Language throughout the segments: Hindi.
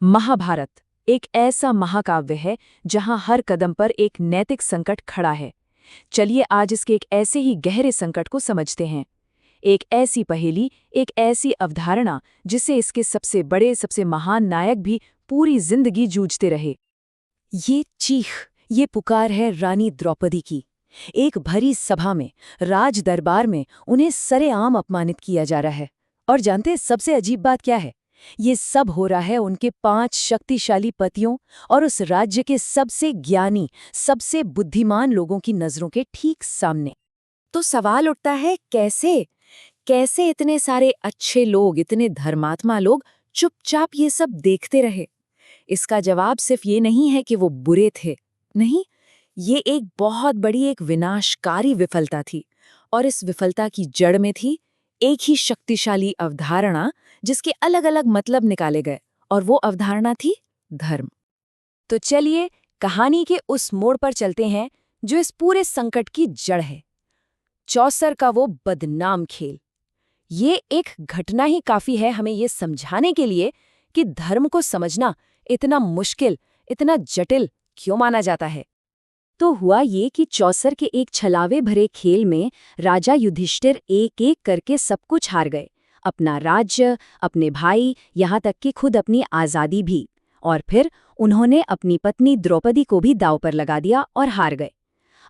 महाभारत एक ऐसा महाकाव्य है जहां हर कदम पर एक नैतिक संकट खड़ा है। चलिए आज इसके एक ऐसे ही गहरे संकट को समझते हैं। एक ऐसी पहेली, एक ऐसी अवधारणा जिससे इसके सबसे बड़े, सबसे महान नायक भी पूरी जिंदगी जूझते रहे। ये चीख, ये पुकार है रानी द्रौपदी की। एक भरी सभा में, राज दरबार में उन्हें सरेआम अपमानित किया जा रहा है। और जानते हैं सबसे अजीब बात क्या है? ये सब हो रहा है उनके 5 शक्तिशाली पतियों और उस राज्य के सबसे ज्ञानी, सबसे बुद्धिमान लोगों की नजरों के ठीक सामने। तो सवाल उठता है, कैसे इतने सारे अच्छे लोग, इतने धर्मात्मा लोग चुपचाप ये सब देखते रहे? इसका जवाब सिर्फ ये नहीं है कि वो बुरे थे। नहीं, ये एक बहुत बड़ी, एक विनाशकारी विफलता थी। और इस विफलता की जड़ में थी एक ही शक्तिशाली अवधारणा जिसके अलग अलग मतलब निकाले गए, और वो अवधारणा थी धर्म। तो चलिए कहानी के उस मोड़ पर चलते हैं जो इस पूरे संकट की जड़ है। चौसर का वो बदनाम खेल। ये एक घटना ही काफी है हमें ये समझाने के लिए कि धर्म को समझना इतना मुश्किल, इतना जटिल क्यों माना जाता है। तो हुआ ये कि चौसर के एक छलावे भरे खेल में राजा युधिष्ठिर एक एक करके सब कुछ हार गए। अपना राज्य, अपने भाई, यहाँ तक कि खुद अपनी आज़ादी भी। और फिर उन्होंने अपनी पत्नी द्रौपदी को भी दांव पर लगा दिया और हार गए।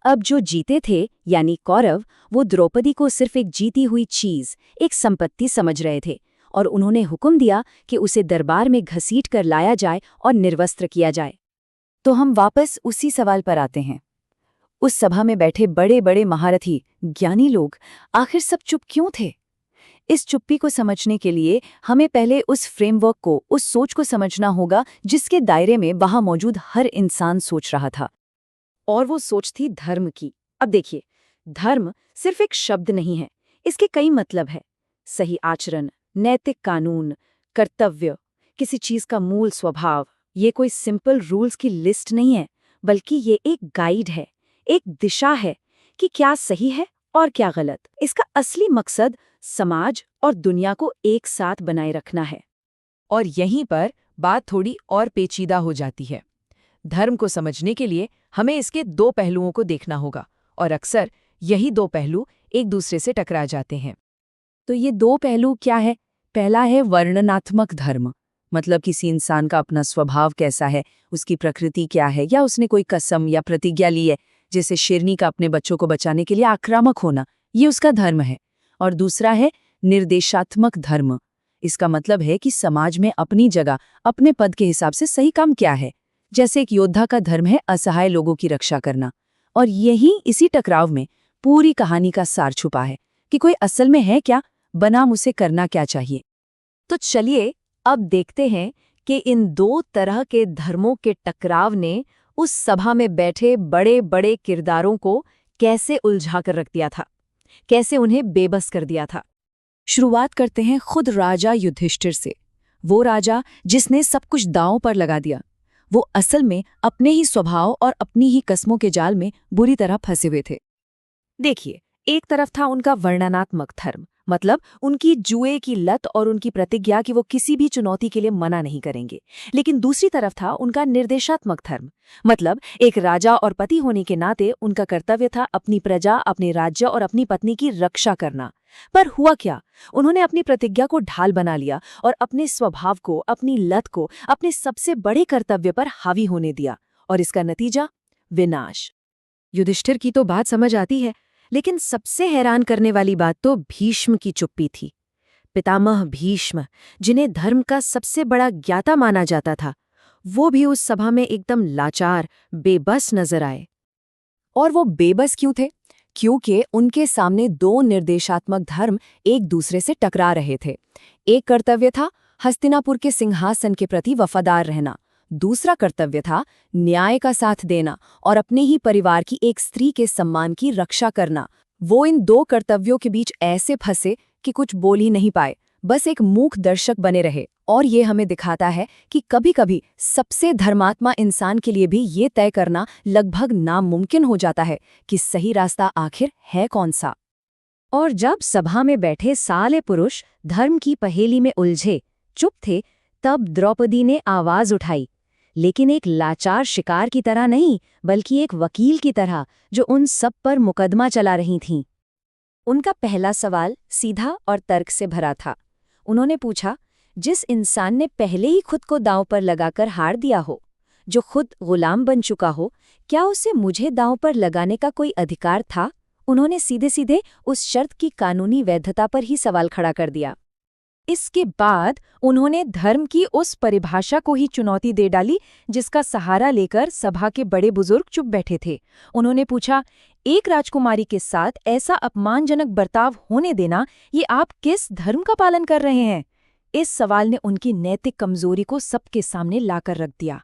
अब जो जीते थे, यानी कौरव, वो द्रौपदी को सिर्फ एक जीती हुई चीज, एक संपत्ति समझ रहे थे। और उन्होंने हुक्म दिया कि उसे दरबार में घसीट कर लाया जाए और निर्वस्त्र किया जाए। तो हम वापस उसी सवाल पर आते हैं। उस सभा में बैठे बड़े बड़े महारथी, ज्ञानी लोग आखिर सब चुप क्यों थे? इस चुप्पी को समझने के लिए हमें पहले उस फ्रेमवर्क को, उस सोच को समझना होगा जिसके दायरे में वहां मौजूद हर इंसान सोच रहा था। और वो सोच थी धर्म की। अब देखिए, धर्म सिर्फ एक शब्द नहीं है, इसके कई मतलब है। सही आचरण, नैतिक कानून, कर्तव्य, किसी चीज का मूल स्वभाव। ये कोई सिंपल रूल्स की लिस्ट नहीं है, बल्कि ये एक गाइड है, एक दिशा है कि क्या सही है और क्या गलत। इसका असली मकसद समाज और दुनिया को एक साथ बनाए रखना है। और यहीं पर बात थोड़ी और पेचीदा हो जाती है। धर्म को समझने के लिए हमें इसके 2 पहलुओं को देखना होगा, और अक्सर यही 2 पहलू एक दूसरे से टकरा जाते हैं। तो ये 2 पहलू क्या है? पहला है वर्णनात्मक धर्म, मतलब किसी इंसान का अपना स्वभाव कैसा है, उसकी प्रकृति क्या है, या उसने कोई कसम या प्रतिज्ञा ली है, जैसे शेरनी का अपने बच्चों को बचाने के लिए आक्रामक होना, ये उसका धर्म है। और दूसरा है निर्देशात्मक धर्म। इसका मतलब है कि समाज में अपनी जगह, अपने पद के हिसाब से सही काम क्या है। जैसे एक योद्धा का धर्म है असहाय लोगों की रक्षा करना। और यही इसी टकराव में पूरी कहानी का सार छुपा है कि कोई असल में है क्या, बनाम उसे करना क्या चाहिए। तो चलिए अब देखते हैं कि इन 2 तरह के धर्मों के टकराव ने उस सभा में बैठे बड़े बड़े किरदारों को कैसे उलझा कर रख दिया था, कैसे उन्हें बेबस कर दिया था। शुरुआत करते हैं खुद राजा युधिष्ठिर से। वो राजा जिसने सब कुछ दांव पर लगा दिया। वो असल में अपने ही स्वभाव और अपनी ही कस्मों के जाल में बुरी तरह फंसे हुए थे। देखिए, एक तरफ था उनका वर्णनात्मक धर्म, मतलब उनकी जुए की लत और उनकी प्रतिज्ञा कि वो किसी भी चुनौती के लिए मना नहीं करेंगे। लेकिन दूसरी तरफ था उनका निर्देशात्मक धर्म, मतलब एक राजा और पति होने के नाते उनका कर्तव्य था अपनी प्रजा, अपने राज्य और अपनी पत्नी की रक्षा करना। पर हुआ क्या? उन्होंने अपनी प्रतिज्ञा को ढाल बना लिया और अपने स्वभाव को, अपनी लत को अपने सबसे बड़े कर्तव्य पर हावी होने दिया। और इसका नतीजा विनाश। युधिष्ठिर की तो बात समझ आती है, लेकिन सबसे हैरान करने वाली बात तो भीष्म की चुप्पी थी। पितामह भीष्म, जिन्हें धर्म का सबसे बड़ा ज्ञाता माना जाता था, वो भी उस सभा में एकदम लाचार, बेबस नजर आए। और वो बेबस क्यों थे? क्योंकि उनके सामने 2 निर्देशात्मक धर्म एक दूसरे से टकरा रहे थे। एक कर्तव्य था हस्तिनापुर के सिंहासन के प्रति वफादार रहना, दूसरा कर्तव्य था न्याय का साथ देना और अपने ही परिवार की एक स्त्री के सम्मान की रक्षा करना। वो इन 2 कर्तव्यों के बीच ऐसे फंसे कि कुछ बोल ही नहीं पाए, बस एक मूक दर्शक बने रहे। और ये हमें दिखाता है कि कभी-कभी सबसे धर्मात्मा इंसान के लिए भी ये तय करना लगभग नामुमकिन हो जाता है कि सही रास्ता आखिर है कौन सा। और जब सभा में बैठे साले पुरुष धर्म की पहेली में उलझे, चुप थे, तब द्रौपदी ने आवाज उठाई, लेकिन एक लाचार शिकार की तरह नहीं, बल्कि एक वकील की तरह जो उन सब पर मुकदमा चला रही थीं। उनका पहला सवाल सीधा और तर्क से भरा था। उन्होंने पूछा, जिस इंसान ने पहले ही खुद को दांव पर लगाकर हार दिया हो, जो खुद गुलाम बन चुका हो, क्या उसे मुझे दांव पर लगाने का कोई अधिकार था? उन्होंने सीधे सीधे उस शर्त की कानूनी वैधता पर ही सवाल खड़ा कर दिया। इसके बाद उन्होंने धर्म की उस परिभाषा को ही चुनौती दे डाली जिसका सहारा लेकर सभा के बड़े बुजुर्ग चुप बैठे थे। उन्होंने पूछा, एक राजकुमारी के साथ ऐसा अपमानजनक बर्ताव होने देना, ये आप किस धर्म का पालन कर रहे हैं? इस सवाल ने उनकी नैतिक कमजोरी को सबके सामने लाकर रख दिया।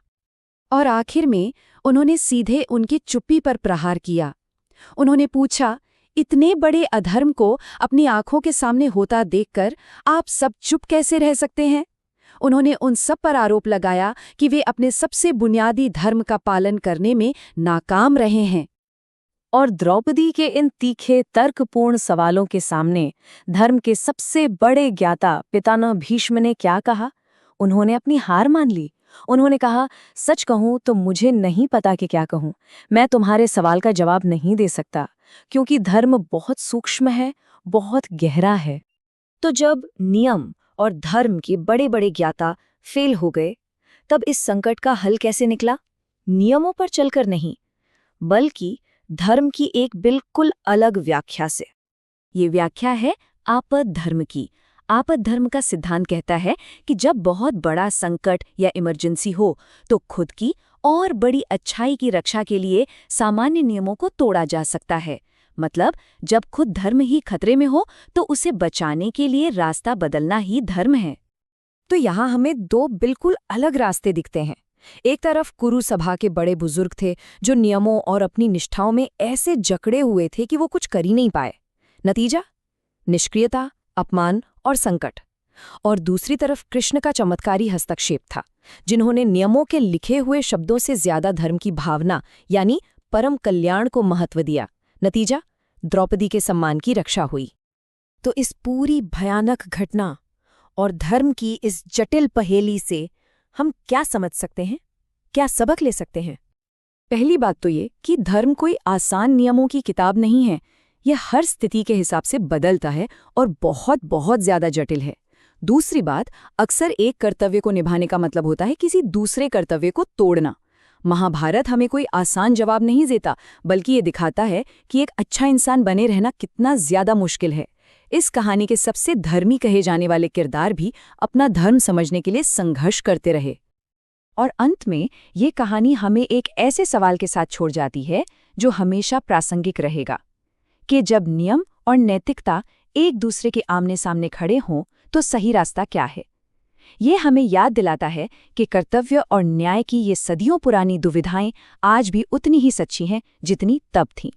और आखिर में उन्होंने सीधे उनकी चुप्पी पर प्रहार किया। उन्होंने पूछा, इतने बड़े अधर्म को अपनी आंखों के सामने होता देखकर आप सब चुप कैसे रह सकते हैं? उन्होंने उन सब पर आरोप लगाया कि वे अपने सबसे बुनियादी धर्म का पालन करने में नाकाम रहे हैं। और द्रौपदी के इन तीखे तर्कपूर्ण सवालों के सामने धर्म के सबसे बड़े ज्ञाता पितामह भीष्म ने क्या कहा? उन्होंने अपनी हार मान ली। उन्होंने कहा, सच कहूं तो मुझे नहीं पता कि क्या कहूं। मैं तुम्हारे सवाल का जवाब नहीं दे सकता, क्योंकि धर्म बहुत सूक्ष्म है, बहुत गहरा है। तो जब नियम और धर्म के बड़े बड़े ज्ञाता फेल हो गए, तब इस संकट का हल कैसे निकला? नियमों पर चलकर नहीं, बल्कि धर्म की एक बिल्कुल अलग व्याख्या से। ये व्याख्या है आपद धर्म की। आपद धर्म का सिद्धांत कहता है कि जब बहुत बड़ा संकट या इमरजेंसी हो, तो खुद की और बड़ी अच्छाई की रक्षा के लिए सामान्य नियमों को तोड़ा जा सकता है। मतलब, जब खुद धर्म ही खतरे में हो, तो उसे बचाने के लिए रास्ता बदलना ही धर्म है। तो यहाँ हमें दो बिल्कुल अलग रास्ते दिखते हैं। एक तरफ कुरु सभा के बड़े बुजुर्ग थे, जो नियमों और अपनी निष्ठाओं में ऐसे जकड़े हुए थे कि वो कुछ कर ही नहीं पाए। नतीजा, निष्क्रियता, अपमान और संकट। और दूसरी तरफ कृष्ण का चमत्कारी हस्तक्षेप था, जिन्होंने नियमों के लिखे हुए शब्दों से ज्यादा धर्म की भावना यानी परम कल्याण को महत्व दिया। नतीजा, द्रौपदी के सम्मान की रक्षा हुई। तो इस पूरी भयानक घटना और धर्म की इस जटिल पहेली से हम क्या समझ सकते हैं, क्या सबक ले सकते हैं? पहली बात तो ये कि धर्म कोई आसान नियमों की किताब नहीं है। यह हर स्थिति के हिसाब से बदलता है और बहुत बहुत ज्यादा जटिल है। दूसरी बात, अक्सर एक कर्तव्य को निभाने का मतलब होता है किसी दूसरे कर्तव्य को तोड़ना। महाभारत हमें कोई आसान जवाब नहीं देता, बल्कि ये दिखाता है कि एक अच्छा इंसान बने रहना कितना ज्यादा मुश्किल है। इस कहानी के सबसे धर्मी कहे जाने वाले किरदार भी अपना धर्म समझने के लिए संघर्ष करते रहे। और अंत में ये कहानी हमें एक ऐसे सवाल के साथ छोड़ जाती है जो हमेशा प्रासंगिक रहेगा, कि जब नियम और नैतिकता एक दूसरे के आमने सामने खड़े हों तो सही रास्ता क्या है। ये हमें याद दिलाता है कि कर्तव्य और न्याय की ये सदियों पुरानी दुविधाएं आज भी उतनी ही सच्ची हैं जितनी तब थीं।